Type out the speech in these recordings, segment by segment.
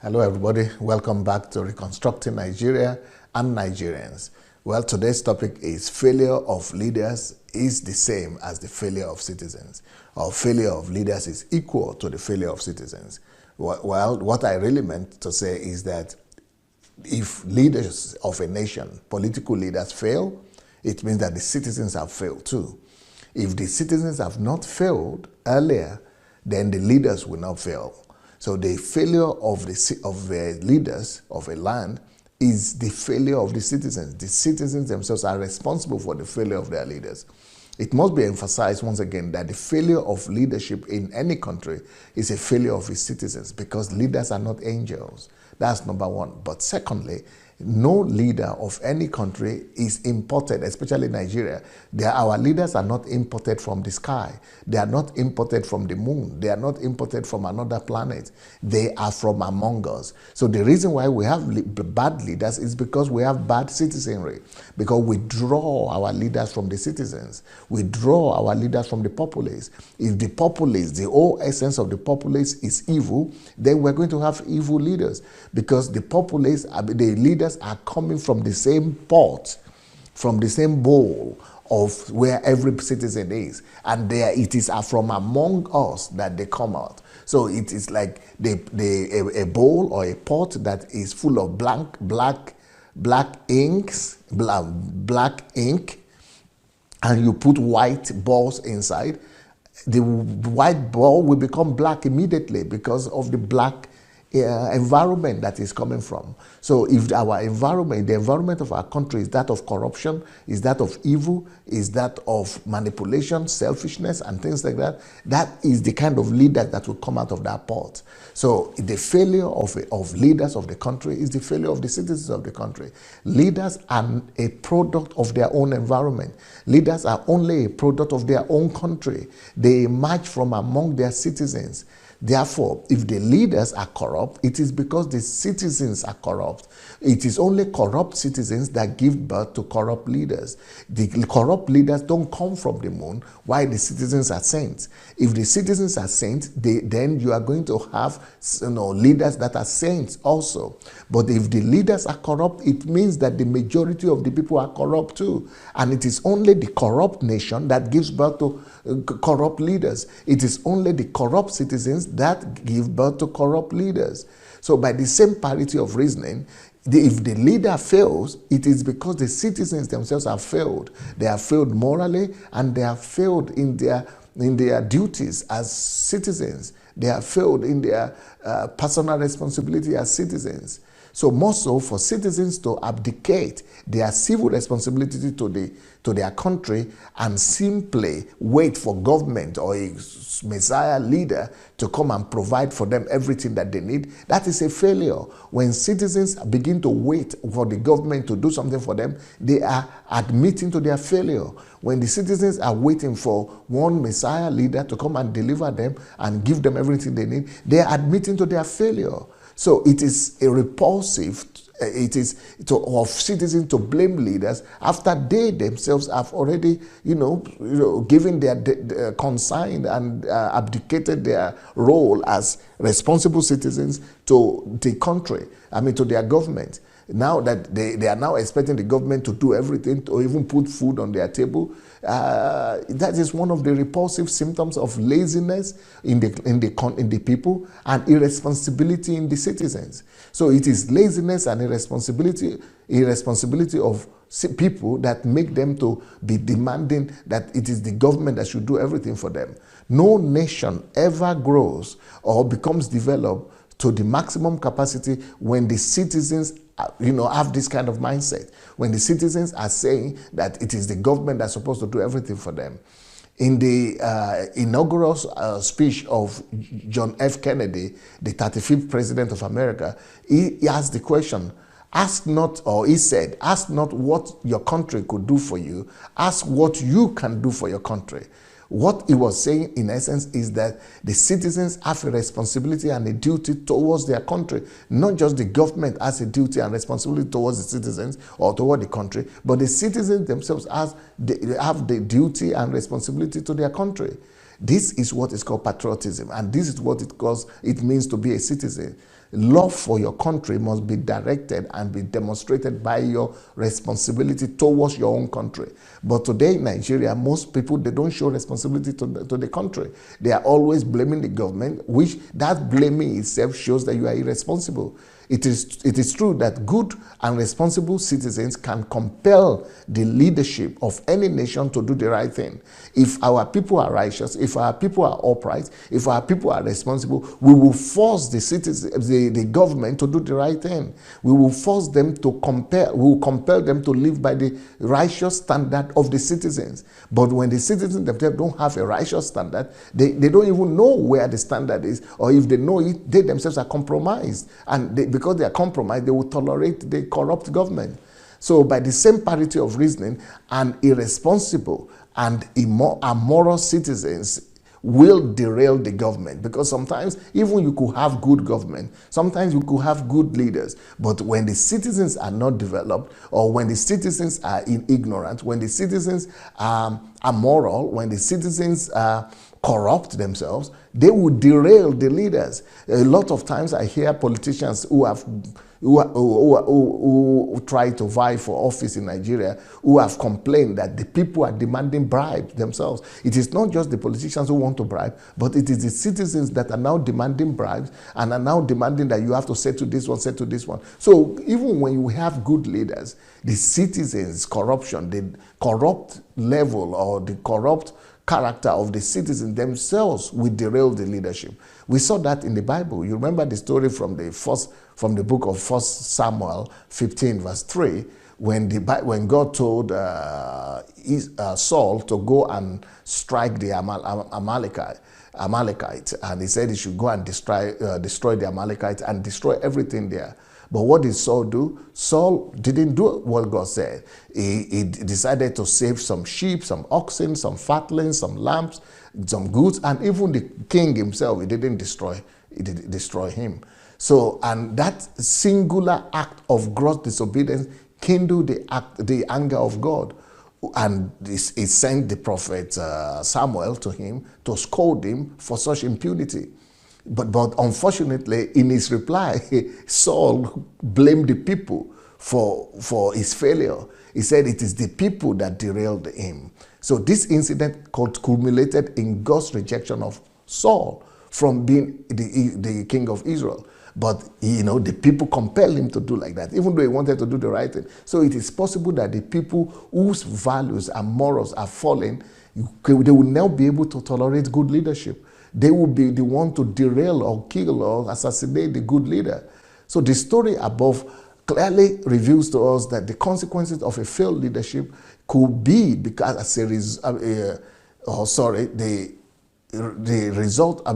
Hello everybody, welcome back to Reconstructing Nigeria and Nigerians. Well, today's topic is failure of leaders is the same as the failure of citizens, or failure of leaders is equal to the failure of citizens. Well, what I really meant to say is that if leaders of a nation, political leaders fail, it means that the citizens have failed too. If the citizens have not failed earlier, then the leaders will not fail. So the failure of the leaders of a land is the failure of the citizens. The citizens themselves are responsible for the failure of their leaders. It must be emphasized once again that the failure of leadership in any country is a failure of its citizens, because leaders are not angels. That's number one. But secondly, no leader of any country is imported, especially Nigeria. Our leaders are not imported from the sky. They are not imported from the moon. They are not imported from another planet. They are from among us. So the reason why we have bad leaders is because we have bad citizenry, because we draw our leaders from the citizens. We draw our leaders from the populace. If the populace, the whole essence of the populace is evil, then we're going to have evil leaders, because the populace, the leaders are coming from the same pot, from the same bowl of where every citizen is, and it is from among us that they come out. So it is like a bowl or a pot that is full of black ink, and you put white balls inside. The white ball will become black immediately because of the black environment that is coming from. So if our environment, the environment of our country is that of corruption, is that of evil, is that of manipulation, selfishness, and things like that, that is the kind of leader that will come out of that pot. So the failure of leaders of the country is the failure of the citizens of the country. Leaders are a product of their own environment. Leaders are only a product of their own country. They emerge from among their citizens. Therefore, if the leaders are corrupt, it is because the citizens are corrupt. It is only corrupt citizens that give birth to corrupt leaders. The corrupt leaders don't come from the moon, while the citizens are saints. If the citizens are saints, then you are going to have leaders that are saints also. But if the leaders are corrupt, it means that the majority of the people are corrupt too. And it is only the corrupt nation that gives birth to corrupt leaders. It is only the corrupt citizens that give birth to corrupt leaders. So by the same parity of reasoning, if the leader fails, it is because the citizens themselves have failed. They have failed morally, and they have failed in their duties as citizens. They have failed in their personal responsibility as citizens. So more so for citizens to abdicate their civil responsibility to their country and simply wait for government or a messiah leader to come and provide for them everything that they need, that is a failure. When citizens begin to wait for the government to do something for them, they are admitting to their failure. When the citizens are waiting for one messiah leader to come and deliver them and give them everything they need, they are admitting to their failure. So it is a repulsive, of citizens to blame leaders after they themselves have already, given their consign and abdicated their role as responsible citizens to the country, to their government. Now that they are now expecting the government to do everything, to even put food on their table, that is one of the repulsive symptoms of laziness in the people and irresponsibility in the citizens. So it is laziness and irresponsibility of people that make them to be demanding that it is the government that should do everything for them. No nation ever grows or becomes developed to the maximum capacity when the citizens have this kind of mindset, when the citizens are saying that it is the government that's supposed to do everything for them. In the inaugural speech of John F. Kennedy, the 35th president of America, he asked the question, he said, ask not what your country could do for you, ask what you can do for your country. What he was saying, in essence, is that the citizens have a responsibility and a duty towards their country. Not just the government has a duty and responsibility towards the citizens or toward the country, but the citizens themselves have the duty and responsibility to their country. This is what is called patriotism, and this is what it means to be a citizen. Love for your country must be directed and be demonstrated by your responsibility towards your own country. But today in Nigeria, most people, they don't show responsibility to the country. They are always blaming the government, which that blaming itself shows that you are irresponsible. It is true that good and responsible citizens can compel the leadership of any nation to do the right thing. If our people are righteous, if our people are upright, if our people are responsible, we will force the government to do the right thing. We will force them to we will compel them to live by the righteous standard of the citizens. But when the citizens themselves don't have a righteous standard, they don't even know where the standard is, or if they know it, they themselves are compromised. And because they are compromised, they will tolerate the corrupt government. So by the same parity of reasoning, an irresponsible and immoral citizens will derail the government, because sometimes even you could have good government, sometimes you could have good leaders, but when the citizens are not developed, or when the citizens are ignorant, when the citizens are immoral, when the citizens corrupt themselves, they will derail the leaders. A lot of times I hear politicians who try to vie for office in Nigeria, who have complained that the people are demanding bribes themselves. It is not just the politicians who want to bribe, but it is the citizens that are now demanding bribes and are now demanding that you have to say to this one, say to this one. So even when you have good leaders, the citizens' corruption, the corrupt level or the corrupt character of the citizens themselves will derail the leadership. We saw that in the Bible. You remember the story from the book of 1 Samuel 15 verse 3, when God told Saul to go and strike the Amalekite, and he said he should go and destroy the Amalekites and destroy everything there. But what did Saul do? Saul didn't do what God said. He decided to save some sheep, some oxen, some fatlings, some lambs, some goods, and even the king himself, he didn't destroy him. So, and that singular act of gross disobedience kindled the anger of God. And he sent the prophet Samuel to him to scold him for such impunity. But unfortunately, in his reply, Saul blamed the people for his failure. He said it is the people that derailed him. So this incident culminated in God's rejection of Saul from being the king of Israel. But, the people compelled him to do like that, even though he wanted to do the right thing. So it is possible that the people whose values and morals are falling, they will now be able to tolerate good leadership. They will be the one to derail or kill or assassinate the good leader. So the story above clearly reveals to us that the consequences of a failed leadership could be because the result.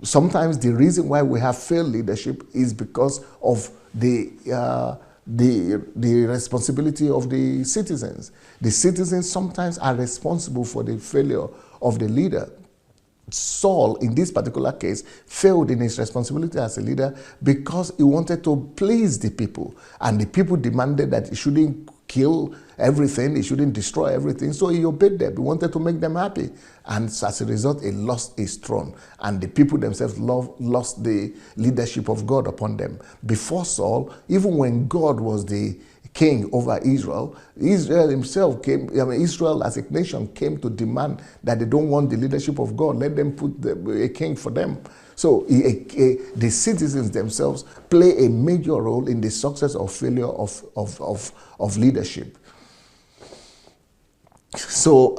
Sometimes the reason why we have failed leadership is because of the responsibility of the citizens. The citizens sometimes are responsible for the failure of the leader. Saul, in this particular case, failed in his responsibility as a leader because he wanted to please the people. And the people demanded that he shouldn't kill everything, he shouldn't destroy everything. So he obeyed them. He wanted to make them happy. And as a result, he lost his throne. And the people themselves lost the leadership of God upon them. Before Saul, even when God was the king over Israel, Israel as a nation came to demand that they don't want the leadership of God. Let them put a king for them. So the citizens themselves play a major role in the success or failure of leadership. So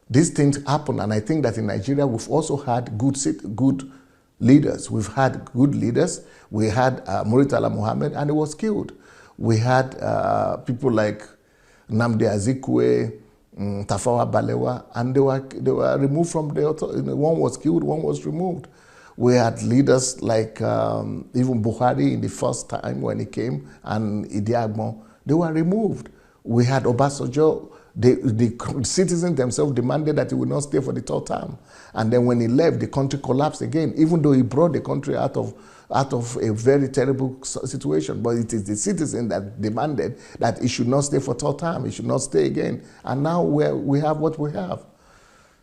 these things happen, and I think that in Nigeria we've also had good leaders. We've had good leaders. We had Muritala Muhammad, and he was killed. We had people like Nnamdi Azikiwe, Tafawa Balewa, and they were removed from the authority. One was killed, one was removed. We had leaders like even Buhari in the first time when he came, and Idi Agbon, they were removed. We had Obasanjo. The citizens themselves demanded that he would not stay for the third term. And then when he left, the country collapsed again, even though he brought the country out of a very terrible situation. But it is the citizen that demanded that he should not stay for third term, he should not stay again. And now we have what we have.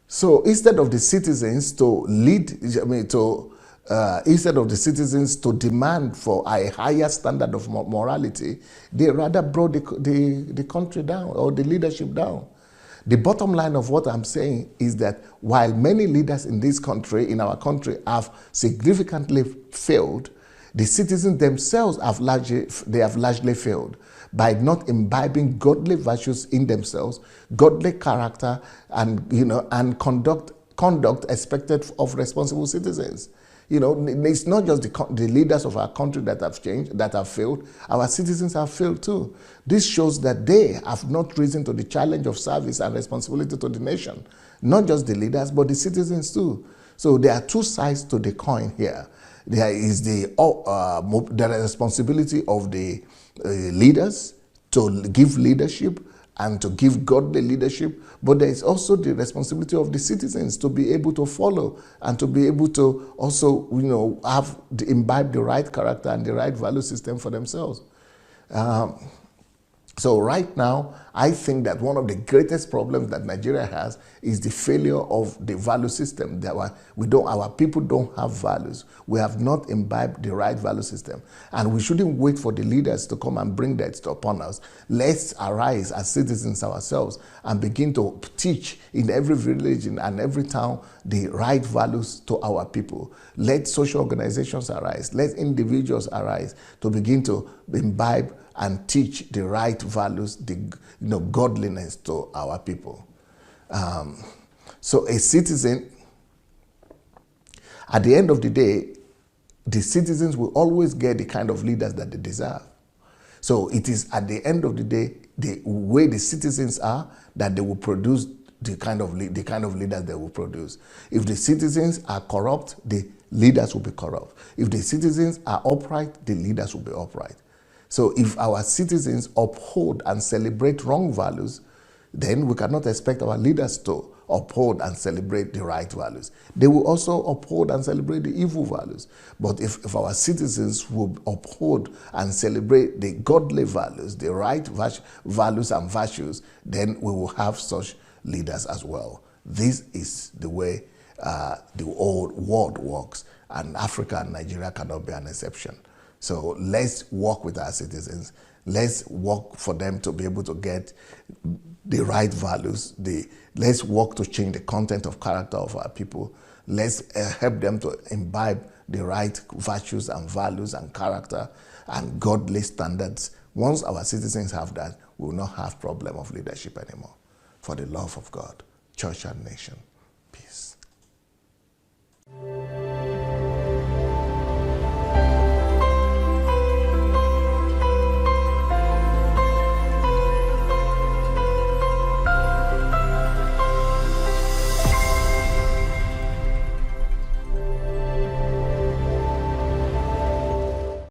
So instead of the citizens to lead, instead of the citizens to demand for a higher standard of morality, they rather brought the country down, or the leadership down. The bottom line of what I'm saying is that while many leaders in this country, in our country, have significantly failed, the citizens themselves have largely failed by not imbibing godly virtues in themselves, godly character, and conduct expected of responsible citizens. It's not just the leaders of our country that have changed, that have failed. Our citizens have failed too. This shows that they have not risen to the challenge of service and responsibility to the nation. Not just the leaders, but the citizens too. So there are two sides to the coin here. There is the responsibility of the leaders to give leadership and to give godly leadership, but there is also the responsibility of the citizens to be able to follow and to be able to also, imbibe the right character and the right value system for themselves. So right now, I think that one of the greatest problems that Nigeria has is the failure of the value system. Our people don't have values. We have not imbibed the right value system. And we shouldn't wait for the leaders to come and bring that upon us. Let's arise as citizens ourselves and begin to teach in every village and every town the right values to our people. Let social organizations arise. Let individuals arise to begin to imbibe and teach the right values, godliness to our people. So a citizen, at the end of the day, the citizens will always get the kind of leaders that they deserve. So it is at the end of the day, the way the citizens are, that they will produce the kind of leaders they will produce. If the citizens are corrupt, the leaders will be corrupt. If the citizens are upright, the leaders will be upright. So if our citizens uphold and celebrate wrong values, then we cannot expect our leaders to uphold and celebrate the right values. They will also uphold and celebrate the evil values. But if our citizens will uphold and celebrate the godly values, the right values and virtues, then we will have such leaders as well. This is the way the old world works, and Africa and Nigeria cannot be an exception. So let's work with our citizens. Let's work for them to be able to get the right values. Let's work to change the content of character of our people. Let's help them to imbibe the right virtues and values and character and godly standards. Once our citizens have that, we will not have problem of leadership anymore. For the love of God, church and nation. Peace.